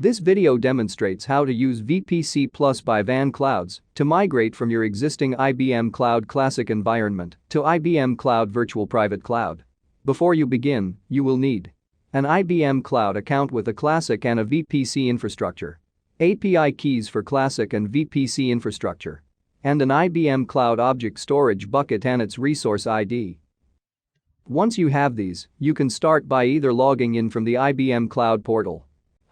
This video demonstrates how to use VPC Plus by Wanclouds to migrate from your existing IBM Cloud Classic environment to IBM Cloud Virtual Private Cloud. Before you begin, you will need an IBM Cloud account with a Classic and a VPC infrastructure, API keys for Classic and VPC infrastructure, and an IBM Cloud Object Storage bucket and its resource ID. Once you have these, you can start by either logging in from the IBM Cloud portal,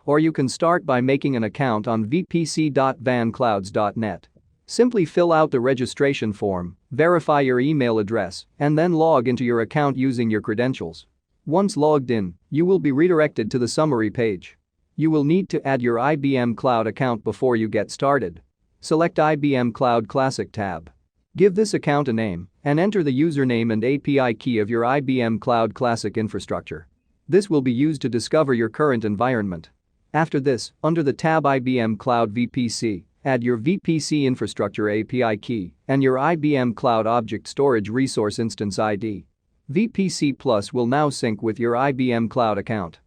or you can start by making an account on vpc.wanclouds.net. Simply fill out the registration form, verify your email address, and then log into your account using your credentials. Once logged in, you will be redirected to the summary page. You will need to add your IBM Cloud account before you get started. Select IBM Cloud Classic tab. Give this account a name and enter the username and API key of your IBM Cloud Classic infrastructure. This will be used to discover your current environment. After this, under the tab IBM Cloud VPC, add your VPC infrastructure API key and your IBM Cloud Object Storage Resource Instance ID. VPC Plus will now sync with your IBM Cloud account.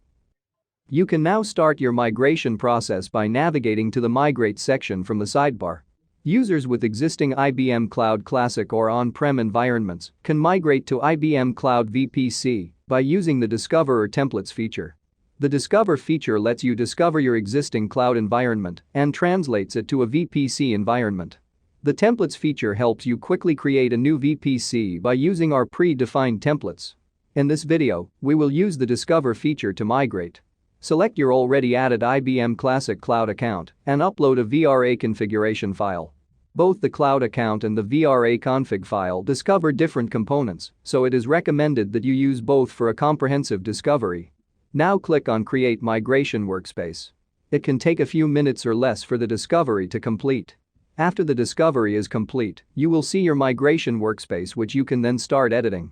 You can now start your migration process by navigating to the Migrate section from the sidebar. Users with existing IBM Cloud Classic or on-prem environments can migrate to IBM Cloud VPC by using the Discover or Templates feature. The Discover feature lets you discover your existing cloud environment and translates it to a VPC environment. The Templates feature helps you quickly create a new VPC by using our pre-defined templates. In this video, we will use the Discover feature to migrate. Select your already added IBM Classic Cloud account and upload a VRA configuration file. Both the Cloud account and the VRA config file discover different components, so it is recommended that you use both for a comprehensive discovery. Now click on Create Migration Workspace. It can take a few minutes or less for the discovery to complete. After the discovery is complete, you will see your migration workspace, which you can then start editing.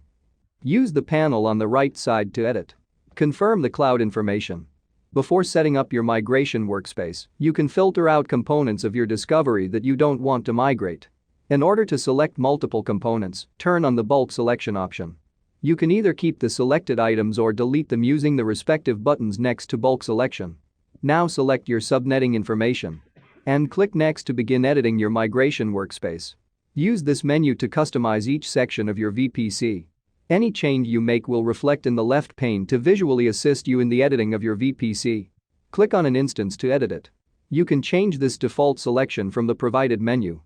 Use the panel on the right side to edit. Confirm the cloud information. Before setting up your migration workspace, you can filter out components of your discovery that you don't want to migrate. In order to select multiple components, turn on the bulk selection option. You can either keep the selected items or delete them using the respective buttons next to bulk selection. Now select your subnetting information and click Next to begin editing your migration workspace. Use this menu to customize each section of your VPC. Any change you make will reflect in the left pane to visually assist you in the editing of your VPC. Click on an instance to edit it. You can change this default selection from the provided menu.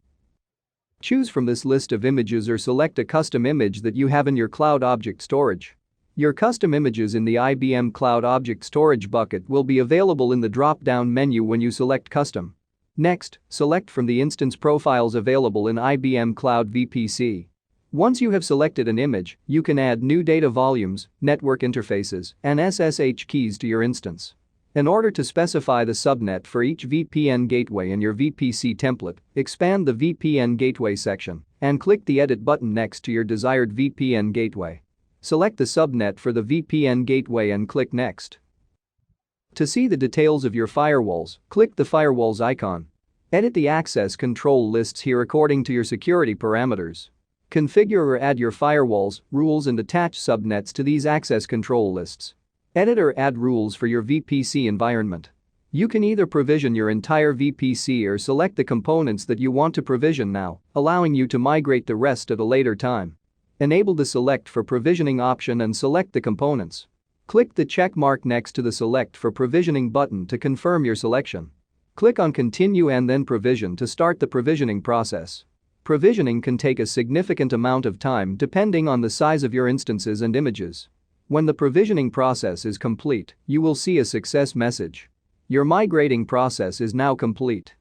Choose from this list of images or select a custom image that you have in your cloud object storage. Your custom images in the IBM Cloud Object Storage bucket will be available in the drop-down menu when you select Custom. Next, select from the instance profiles available in IBM Cloud VPC. Once you have selected an image, you can add new data volumes, network interfaces, and SSH keys to your instance. In order to specify the subnet for each VPN gateway in your VPC template, expand the VPN gateway section and click the Edit button next to your desired VPN gateway. Select the subnet for the VPN gateway and click Next. To see the details of your firewalls, click the Firewalls icon. Edit the access control lists here according to your security parameters. Configure or add your firewalls, rules, and attach subnets to these access control lists. Edit or add rules for your VPC environment. You can either provision your entire VPC or select the components that you want to provision now, allowing you to migrate the rest at a later time. Enable the Select for Provisioning option and select the components. Click the check mark next to the Select for Provisioning button to confirm your selection. Click on Continue and then Provision to start the provisioning process. Provisioning can take a significant amount of time depending on the size of your instances and images. When the provisioning process is complete, you will see a success message. Your migrating process is now complete.